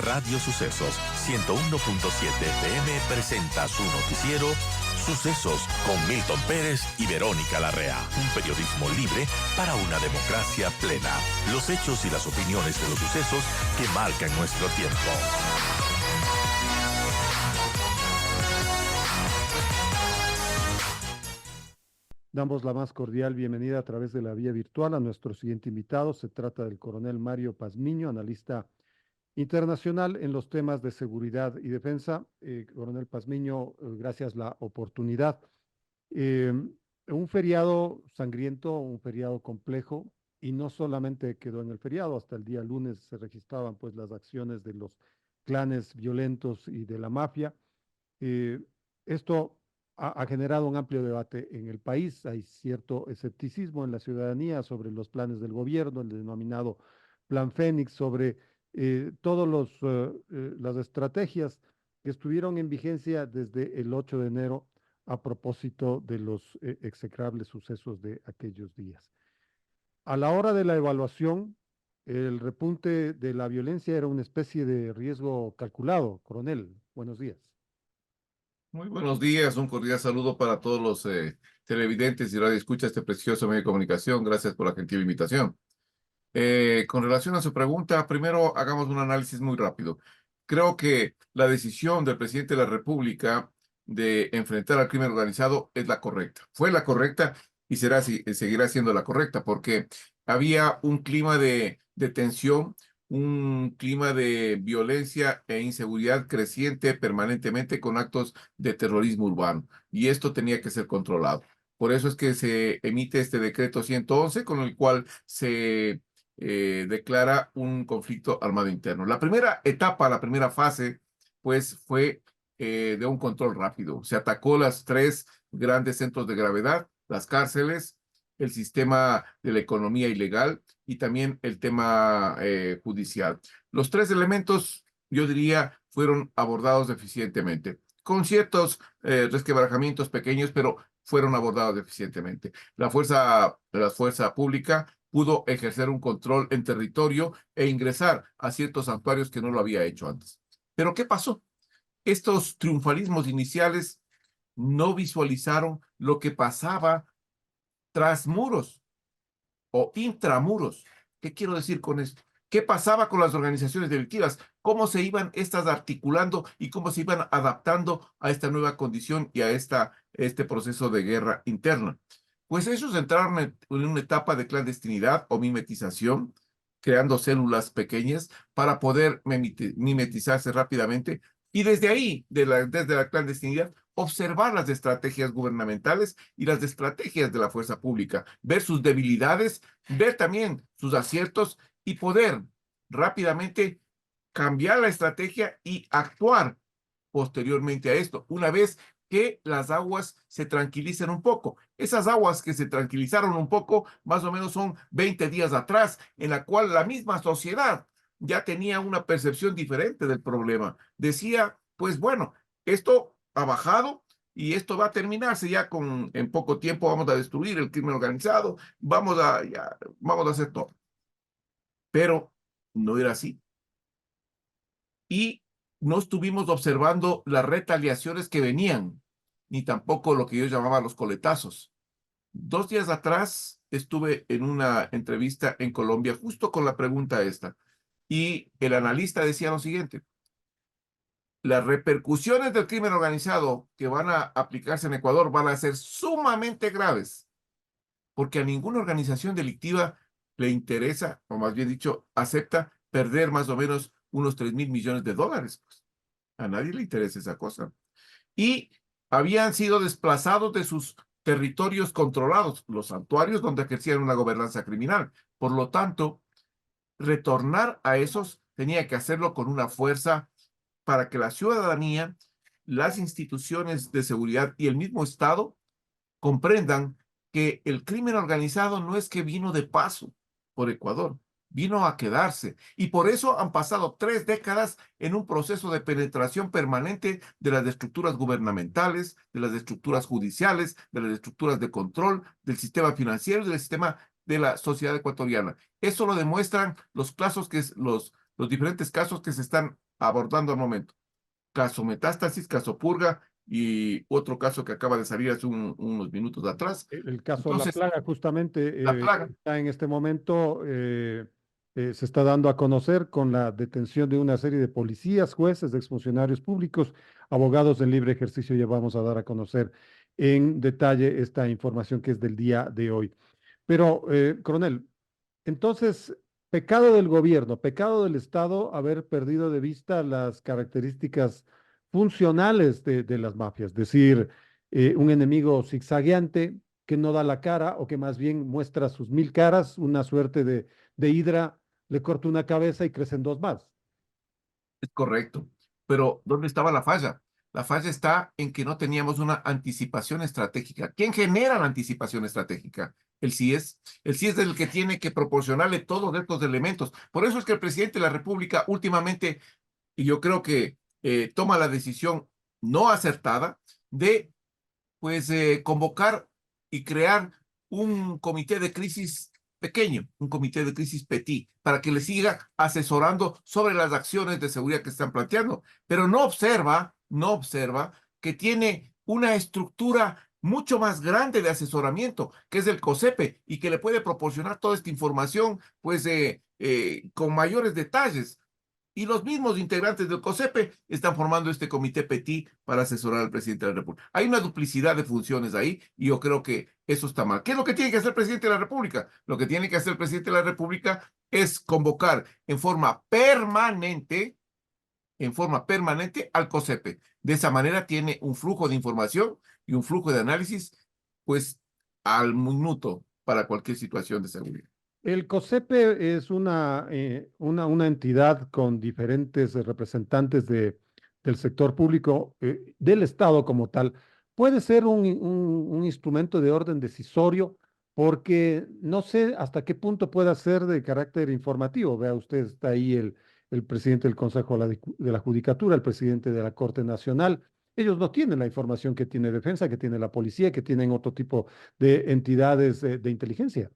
Radio Sucesos 101.7 FM presenta su noticiero Sucesos con Milton Pérez y Verónica Larrea. Un periodismo libre para una democracia plena. Los hechos y las opiniones de los sucesos que marcan nuestro tiempo. Damos la más cordial bienvenida a través de la vía virtual a nuestro siguiente invitado. Se trata del coronel Mario Pazmiño, analista internacional en los temas de seguridad y defensa. Coronel Pazmiño, gracias la oportunidad. Un feriado sangriento, un feriado complejo, y no solamente quedó en el feriado, hasta el día lunes se registraban pues las acciones de los clanes violentos y de la mafia. Esto ha generado un amplio debate en el país. Hay cierto escepticismo en la ciudadanía sobre los planes del gobierno, el denominado Plan Fénix, sobre todas las estrategias que estuvieron en vigencia desde el 8 de enero a propósito de los execrables sucesos de aquellos días. A la hora de la evaluación, el repunte de la violencia era una especie de riesgo calculado. Coronel, buenos días. Muy buenos días, un cordial saludo para todos los televidentes y radioescuchas de este precioso medio de comunicación. Gracias por la gentil invitación. Con relación a su pregunta, primero hagamos un análisis muy rápido. Creo que la decisión del presidente de la República de enfrentar al crimen organizado es la correcta. Fue la correcta y seguirá siendo la correcta porque había un clima de tensión, un clima de violencia e inseguridad creciente permanentemente con actos de terrorismo urbano. Y esto tenía que ser controlado. Por eso es que se emite este decreto 111 con el cual se declara un conflicto armado interno. La primera etapa, la primera fase, pues fue de un control rápido. Se atacó los tres grandes centros de gravedad, las cárceles, el sistema de la economía ilegal y también el tema judicial. Los tres elementos, yo diría, fueron abordados eficientemente, con ciertos resquebrajamientos pequeños, pero fueron abordados eficientemente. La fuerza pública pudo ejercer un control en territorio e ingresar a ciertos santuarios que no lo había hecho antes. ¿Pero qué pasó? Estos triunfalismos iniciales no visualizaron lo que pasaba tras muros o intramuros. ¿Qué quiero decir con esto? ¿Qué pasaba con las organizaciones delictivas? ¿Cómo se iban estas articulando y cómo se iban adaptando a esta nueva condición y a este proceso de guerra interna? Pues ellos entraron en una etapa de clandestinidad o mimetización, creando células pequeñas para poder mimetizarse rápidamente y desde ahí, desde la clandestinidad, observar las estrategias gubernamentales y las estrategias de la fuerza pública, ver sus debilidades, ver también sus aciertos y poder rápidamente cambiar la estrategia y actuar posteriormente a esto, una vez que las aguas se tranquilicen un poco. Esas aguas que se tranquilizaron un poco, más o menos son 20 días atrás, en la cual la misma sociedad ya tenía una percepción diferente del problema. Decía, pues bueno, esto ha bajado y esto va a terminarse ya en poco tiempo, vamos a destruir el crimen organizado, vamos a hacer todo. Pero no era así. Y no estuvimos observando las retaliaciones que venían, ni tampoco lo que yo llamaba los coletazos. 2 días atrás estuve en una entrevista en Colombia justo con la pregunta esta, y el analista decía lo siguiente: las repercusiones del crimen organizado que van a aplicarse en Ecuador van a ser sumamente graves, porque a ninguna organización delictiva le interesa, o más bien dicho, acepta perder más o menos unos 3.000 millones de dólares. Pues. A nadie le interesa esa cosa. Y habían sido desplazados de sus territorios controlados, los santuarios donde ejercían una gobernanza criminal. Por lo tanto, retornar a esos tenía que hacerlo con una fuerza para que la ciudadanía, las instituciones de seguridad y el mismo Estado comprendan que el crimen organizado no es que vino de paso por Ecuador, vino a quedarse. Y por eso han pasado 3 décadas en un proceso de penetración permanente de las estructuras gubernamentales, de las estructuras judiciales, de las estructuras de control, del sistema financiero y del sistema de la sociedad ecuatoriana. Eso lo demuestran los diferentes casos que se están abordando al momento. Caso Metástasis, caso Purga y otro caso que acaba de salir hace unos minutos atrás. El caso de La Entonces, Plaga, justamente, la plaga, está en este momento, se está dando a conocer con la detención de una serie de policías, jueces, exfuncionarios públicos, abogados en libre ejercicio. Ya vamos a dar a conocer en detalle esta información que es del día de hoy. Pero, coronel, entonces, pecado del gobierno, pecado del Estado haber perdido de vista las características funcionales de las mafias, es decir, un enemigo zigzagueante que no da la cara o que más bien muestra sus mil caras, una suerte de hidra, le corta una cabeza y crecen dos más. es correcto. Pero ¿dónde estaba la falla? La falla está en que no teníamos una anticipación estratégica. ¿Quién genera la anticipación estratégica? El CIES. El CIES es el que tiene que proporcionarle todos estos elementos. Por eso es que el presidente de la República últimamente, y yo creo que toma la decisión no acertada de pues convocar y crear un comité de crisis pequeño, un comité de crisis petit, para que le siga asesorando sobre las acciones de seguridad que están planteando, pero no observa que tiene una estructura mucho más grande de asesoramiento, que es el COSEPE, y que le puede proporcionar toda esta información, pues, con mayores detalles. Y los mismos integrantes del COSEPE están formando este comité Petit para asesorar al presidente de la República. Hay una duplicidad de funciones ahí y yo creo que eso está mal. ¿Qué es lo que tiene que hacer el presidente de la República? Lo que tiene que hacer el presidente de la República es convocar en forma permanente al COSEPE. De esa manera tiene un flujo de información y un flujo de análisis, pues, al minuto para cualquier situación de seguridad. El COSEPE es una entidad con diferentes representantes del sector público, del Estado como tal. Puede ser un instrumento de orden decisorio porque no sé hasta qué punto pueda ser de carácter informativo. Vea usted, está ahí el presidente del Consejo de la Judicatura, el presidente de la Corte Nacional. Ellos no tienen la información que tiene Defensa, que tiene la policía, que tienen otro tipo de entidades de inteligencia.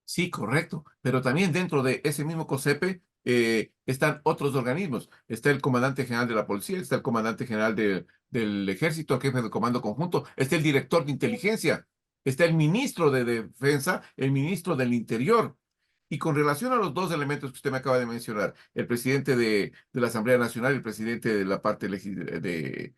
Sí, correcto. Pero también dentro de ese mismo COSEPE están otros organismos. Está el comandante general de la policía, está el comandante general del ejército, el jefe del comando conjunto, está el director de inteligencia, está el ministro de defensa, el ministro del interior. Y con relación a los dos elementos que usted me acaba de mencionar, el presidente de la Asamblea Nacional y el presidente de la parte de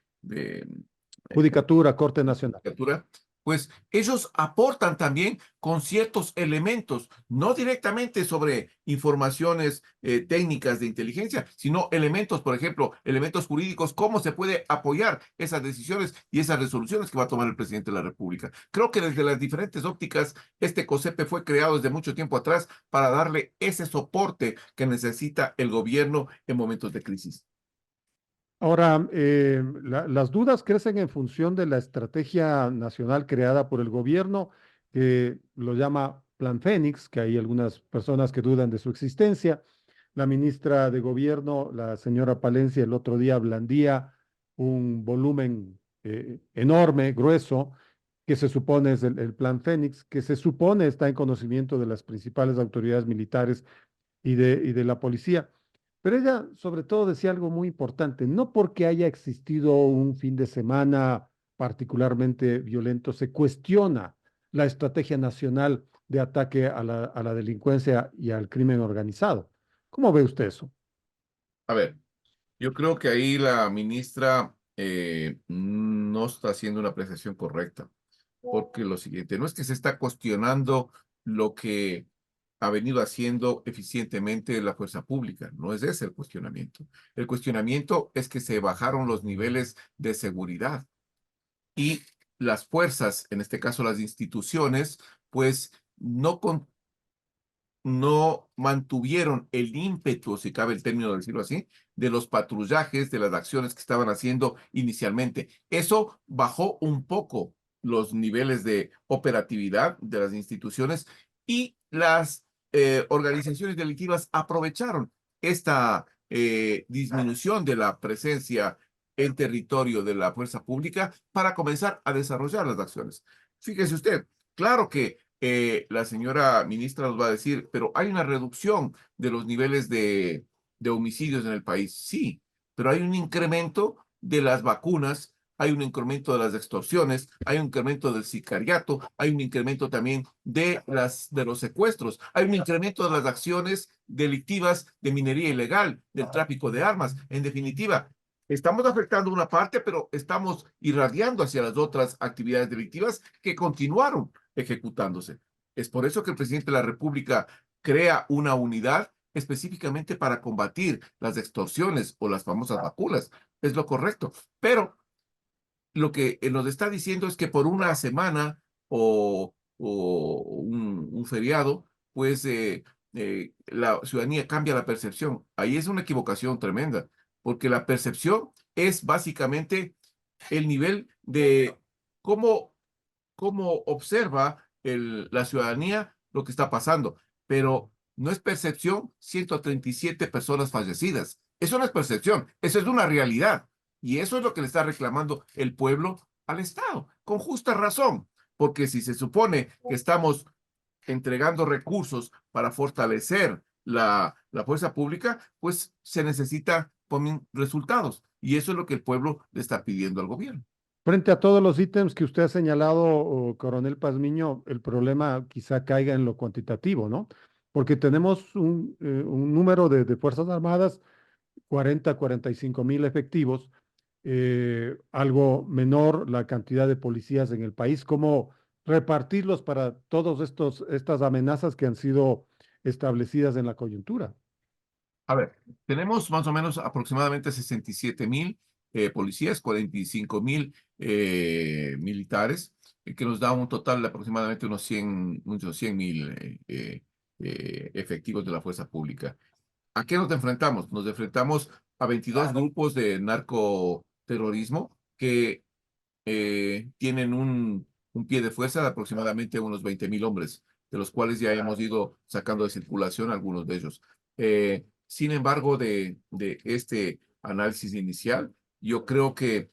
Judicatura, Corte Nacional. Judicatura, pues ellos aportan también con ciertos elementos, no directamente sobre informaciones técnicas de inteligencia, sino elementos, por ejemplo, elementos jurídicos, cómo se puede apoyar esas decisiones y esas resoluciones que va a tomar el presidente de la República. Creo que desde las diferentes ópticas, este COSEPE fue creado desde mucho tiempo atrás para darle ese soporte que necesita el gobierno en momentos de crisis. Ahora, las dudas crecen en función de la estrategia nacional creada por el gobierno, que lo llama Plan Fénix, que hay algunas personas que dudan de su existencia. La ministra de Gobierno, la señora Palencia, el otro día blandía un volumen enorme, grueso, que se supone es el Plan Fénix, que se supone está en conocimiento de las principales autoridades militares y de la policía. Pero ella sobre todo decía algo muy importante, no porque haya existido un fin de semana particularmente violento, se cuestiona la estrategia nacional de ataque a la delincuencia y al crimen organizado. ¿Cómo ve usted eso? A ver, yo creo que ahí la ministra no está haciendo una apreciación correcta, porque lo siguiente, no es que se está cuestionando lo que ha venido haciendo eficientemente la fuerza pública, no es ese el cuestionamiento. El cuestionamiento es que se bajaron los niveles de seguridad y las fuerzas, en este caso las instituciones, pues no mantuvieron el ímpetu, si cabe el término de decirlo así, de los patrullajes, de las acciones que estaban haciendo inicialmente. Eso bajó un poco los niveles de operatividad de las instituciones y las organizaciones delictivas aprovecharon esta disminución de la presencia en territorio de la fuerza pública para comenzar a desarrollar las acciones. Fíjese usted, claro que la señora ministra nos va a decir, pero hay una reducción de los niveles de homicidios en el país. Sí, pero hay un incremento de las vacunas, hay un incremento de las extorsiones, hay un incremento del sicariato, hay un incremento también de los secuestros, hay un incremento de las acciones delictivas de minería ilegal, del tráfico de armas. En definitiva, estamos afectando una parte, pero estamos irradiando hacia las otras actividades delictivas que continuaron ejecutándose. Es por eso que el presidente de la República crea una unidad específicamente para combatir las extorsiones o las famosas vacunas. Es lo correcto. Pero lo que nos está diciendo es que por una semana o un feriado, pues la ciudadanía cambia la percepción. Ahí es una equivocación tremenda, porque la percepción es básicamente el nivel de cómo, cómo observa la ciudadanía lo que está pasando. Pero no es percepción 137 personas fallecidas. Eso no es percepción, eso es una realidad. Y eso es lo que le está reclamando el pueblo al Estado, con justa razón, porque si se supone que estamos entregando recursos para fortalecer la fuerza pública, pues se necesita también resultados. Y eso es lo que el pueblo le está pidiendo al gobierno. Frente a todos los ítems que usted ha señalado, coronel Pazmiño, el problema quizá caiga en lo cuantitativo, ¿no? Porque tenemos un número de Fuerzas Armadas, 45.000 efectivos, algo menor la cantidad de policías en el país. ¿Cómo repartirlos para todos estas amenazas que han sido establecidas en la coyuntura? A ver, tenemos más o menos aproximadamente 67.000 policías, 45.000 militares, que nos da un total de aproximadamente unos 100.000 efectivos de la fuerza pública. ¿A qué nos enfrentamos? Nos enfrentamos a 22 grupos de narcoterrorismo que tienen un pie de fuerza de aproximadamente unos 20.000 hombres, de los cuales ya hemos ido sacando de circulación algunos de ellos. Sin embargo, de este análisis inicial, yo creo que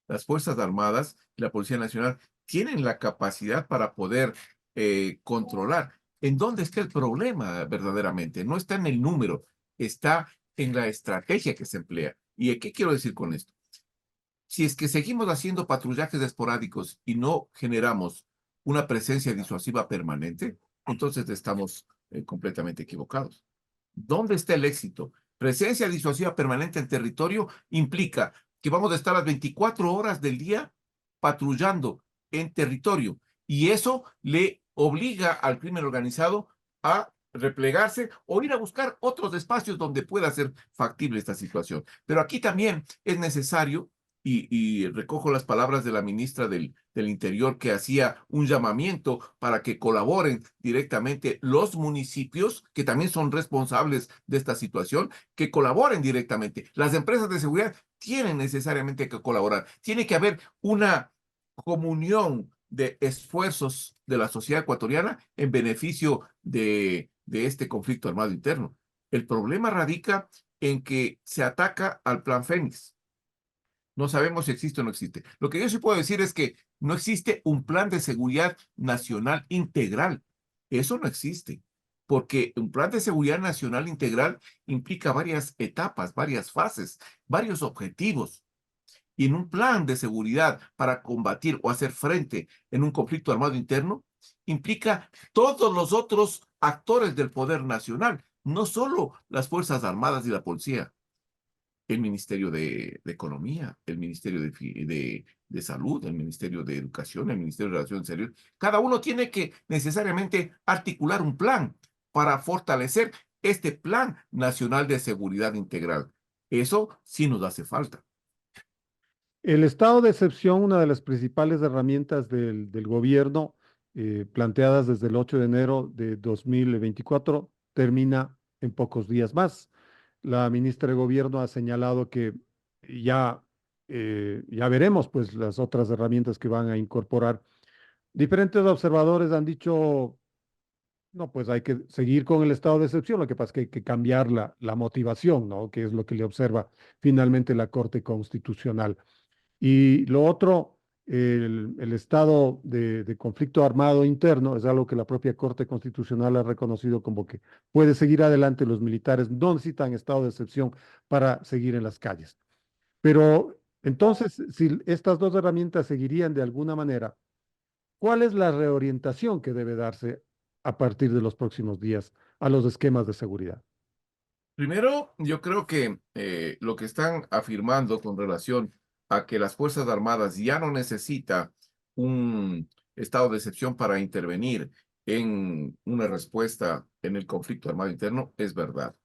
las Fuerzas Armadas y la Policía Nacional tienen la capacidad para poder controlar. ¿En dónde está el problema verdaderamente? No está en el número, está en la estrategia que se emplea. ¿Y qué quiero decir con esto? Si es que seguimos haciendo patrullajes esporádicos y no generamos una presencia disuasiva permanente, entonces estamos completamente equivocados. ¿Dónde está el éxito? Presencia disuasiva permanente en territorio implica que vamos a estar las 24 horas del día patrullando en territorio y eso le obliga al crimen organizado a replegarse o ir a buscar otros espacios donde pueda ser factible esta situación. Pero aquí también es necesario y recojo las palabras de la ministra del Interior que hacía un llamamiento para que colaboren directamente los municipios, que también son responsables de esta situación, que colaboren directamente. Las empresas de seguridad tienen necesariamente que colaborar. Tiene que haber una comunión de esfuerzos de la sociedad ecuatoriana en beneficio de este conflicto armado interno. El problema radica en que se ataca al Plan Fénix. No sabemos si existe o no existe. Lo que yo sí puedo decir es que no existe un plan de seguridad nacional integral. Eso no existe, porque un plan de seguridad nacional integral implica varias etapas, varias fases, varios objetivos. Y en un plan de seguridad para combatir o hacer frente en un conflicto armado interno, implica todos los otros actores del poder nacional, no solo las Fuerzas Armadas y la policía, el Ministerio de Economía, el Ministerio de Salud, el Ministerio de Educación, el Ministerio de Relaciones Exteriores. Cada uno tiene que necesariamente articular un plan para fortalecer este Plan Nacional de Seguridad Integral. Eso sí nos hace falta. El estado de excepción, una de las principales herramientas del gobierno planteadas desde el 8 de enero de 2024, termina en pocos días más. La ministra de Gobierno ha señalado que ya, ya veremos pues las otras herramientas que van a incorporar. Diferentes observadores han dicho, no, pues hay que seguir con el estado de excepción, lo que pasa es que hay que cambiar la motivación, ¿no? Que es lo que le observa finalmente la Corte Constitucional. Y lo otro el estado de conflicto armado interno es algo que la propia Corte Constitucional ha reconocido como que puede seguir adelante, los militares no necesitan estado de excepción para seguir en las calles. Pero entonces, si estas dos herramientas seguirían de alguna manera, ¿cuál es la reorientación que debe darse a partir de los próximos días a los esquemas de seguridad? Primero, yo creo que lo que están afirmando con relación a que las Fuerzas Armadas ya no necesita un estado de excepción para intervenir en una respuesta en el conflicto armado interno es verdad.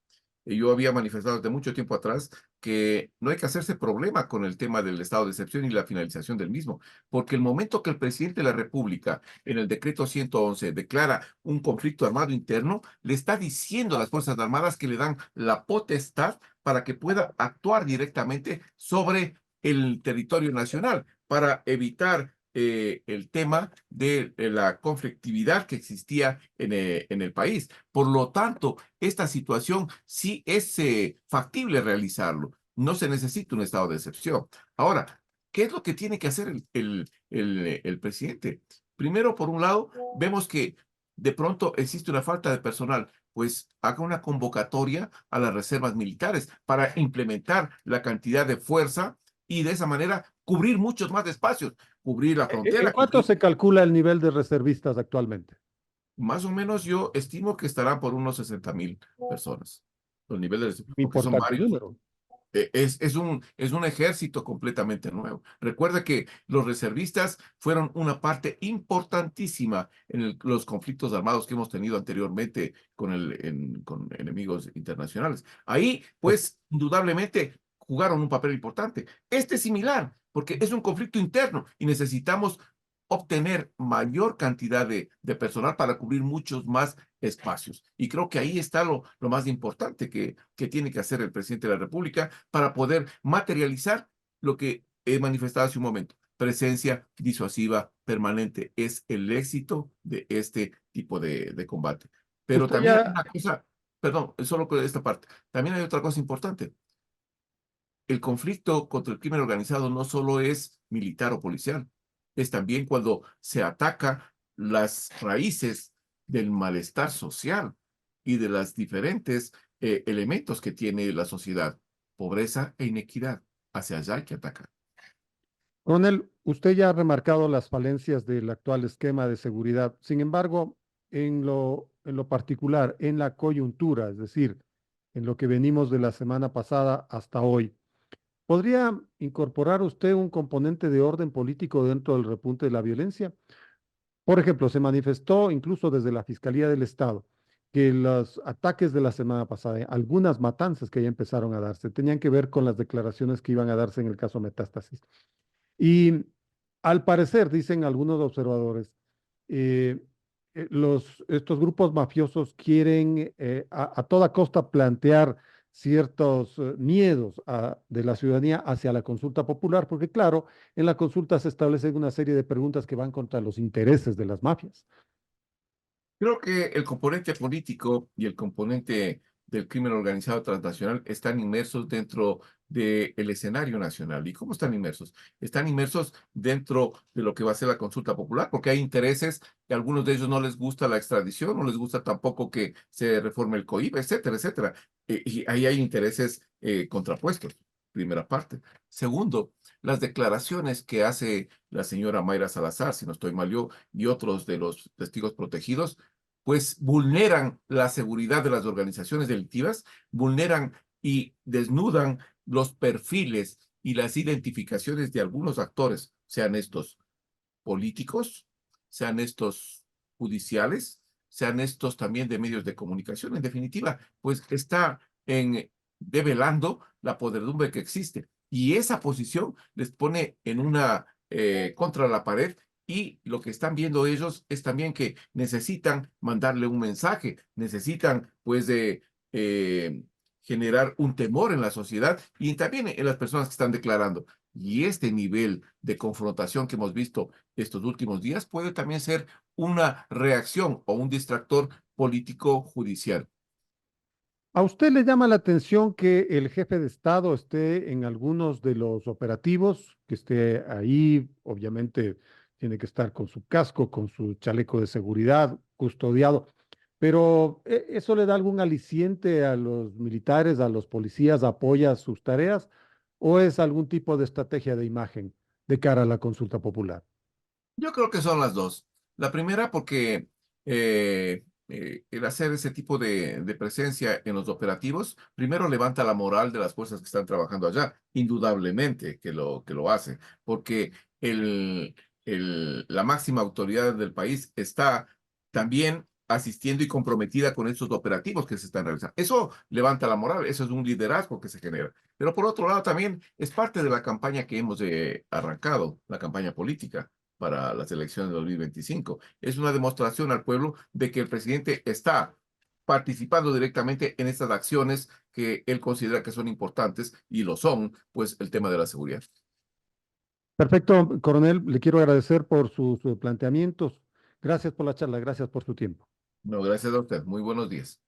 Y yo había manifestado desde mucho tiempo atrás que no hay que hacerse problema con el tema del estado de excepción y la finalización del mismo, porque el momento que el presidente de la República, en el decreto 111, declara un conflicto armado interno, le está diciendo a las Fuerzas Armadas que le dan la potestad para que pueda actuar directamente sobre el territorio nacional para evitar el tema de la conflictividad que existía en el país. Por lo tanto, esta situación sí es factible realizarlo. No se necesita un estado de excepción. Ahora, ¿qué es lo que tiene que hacer el presidente? Primero, por un lado, vemos que de pronto existe una falta de personal, pues haga una convocatoria a las reservas militares para implementar la cantidad de fuerza y de esa manera cubrir muchos más espacios, cubrir la ¿En frontera, cuánto cubrir se calcula el nivel de reservistas actualmente? más o menos yo estimo que estarán por unos 60,000 personas. Los niveles, porque son Importante varios. número. Es un ejército completamente nuevo. Recuerda que los reservistas fueron una parte importantísima en los conflictos armados que hemos tenido anteriormente con enemigos internacionales. Ahí, Pues, pues, indudablemente jugaron un papel importante. Este es similar, porque es un conflicto interno y necesitamos obtener mayor cantidad de personal para cubrir muchos más espacios. Y creo que ahí está lo más importante que tiene que hacer el presidente de la República para poder materializar lo que he manifestado hace un momento. Presencia disuasiva permanente es el éxito de este tipo de combate. Pero usted también hay ya, una cosa, perdón, solo con esta parte, también hay otra cosa importante. El conflicto contra el crimen organizado no solo es militar o policial, es también cuando se ataca las raíces del malestar social y de las diferentes elementos que tiene la sociedad, pobreza e inequidad. Hacia allá hay que atacar. coronel, usted ya ha remarcado las falencias del actual esquema de seguridad. Sin embargo, en lo particular, en la coyuntura, es decir, en lo que venimos de la semana pasada hasta hoy, ¿podría incorporar usted un componente de orden político dentro del repunte de la violencia? Por ejemplo, se manifestó incluso desde la Fiscalía del Estado que los ataques de la semana pasada, algunas matanzas que ya empezaron a darse, tenían que ver con las declaraciones que iban a darse en el caso Metástasis. Y al parecer, dicen algunos observadores, eh, estos grupos mafiosos quieren a toda costa plantear ciertos miedos de la ciudadanía hacia la consulta popular, porque claro, en la consulta se establecen una serie de preguntas que van contra los intereses de las mafias. Creo que el componente político y el componente del crimen organizado transnacional están inmersos dentro del escenario nacional. ¿Y cómo están inmersos? Están inmersos dentro de lo que va a ser la consulta popular, porque hay intereses que a algunos de ellos no les gusta la extradición, no les gusta tampoco que se reforme el COIP, etcétera, etcétera. Y ahí hay intereses contrapuestos, primera parte. Segundo, las declaraciones que hace la señora Mayra Salazar, si no estoy mal yo, y otros de los testigos protegidos, pues vulneran la seguridad de las organizaciones delictivas, vulneran y desnudan los perfiles y las identificaciones de algunos actores, sean estos políticos, sean estos judiciales, sean estos también de medios de comunicación. En definitiva, pues está develando la podredumbre que existe. Y esa posición les pone en una contra la pared y lo que están viendo ellos es también que necesitan mandarle un mensaje, necesitan pues de generar un temor en la sociedad y también en las personas que están declarando. Y este nivel de confrontación que hemos visto estos últimos días puede también ser una reacción o un distractor político judicial. ¿A usted le llama la atención que el jefe de Estado esté en algunos de los operativos, que esté ahí? Obviamente tiene que estar con su casco, con su chaleco de seguridad, custodiado, pero ¿eso le da algún aliciente a los militares, a los policías, apoya sus tareas o es algún tipo de estrategia de imagen de cara a la consulta popular? Yo creo que son las dos. La primera porque el hacer ese tipo de presencia en los operativos, primero levanta la moral de las fuerzas que están trabajando allá, indudablemente que lo hace, porque la máxima autoridad del país está también asistiendo y comprometida con estos operativos que se están realizando. Eso levanta la moral, eso es un liderazgo que se genera. Pero por otro lado también es parte de la campaña que hemos arrancado, la campaña política para las elecciones de 2025. Es una demostración al pueblo de que el presidente está participando directamente en estas acciones que él considera que son importantes y lo son, pues el tema de la seguridad. Perfecto, coronel, le quiero agradecer por sus planteamientos. Gracias por la charla, gracias por su tiempo. No, gracias a usted. Muy buenos días.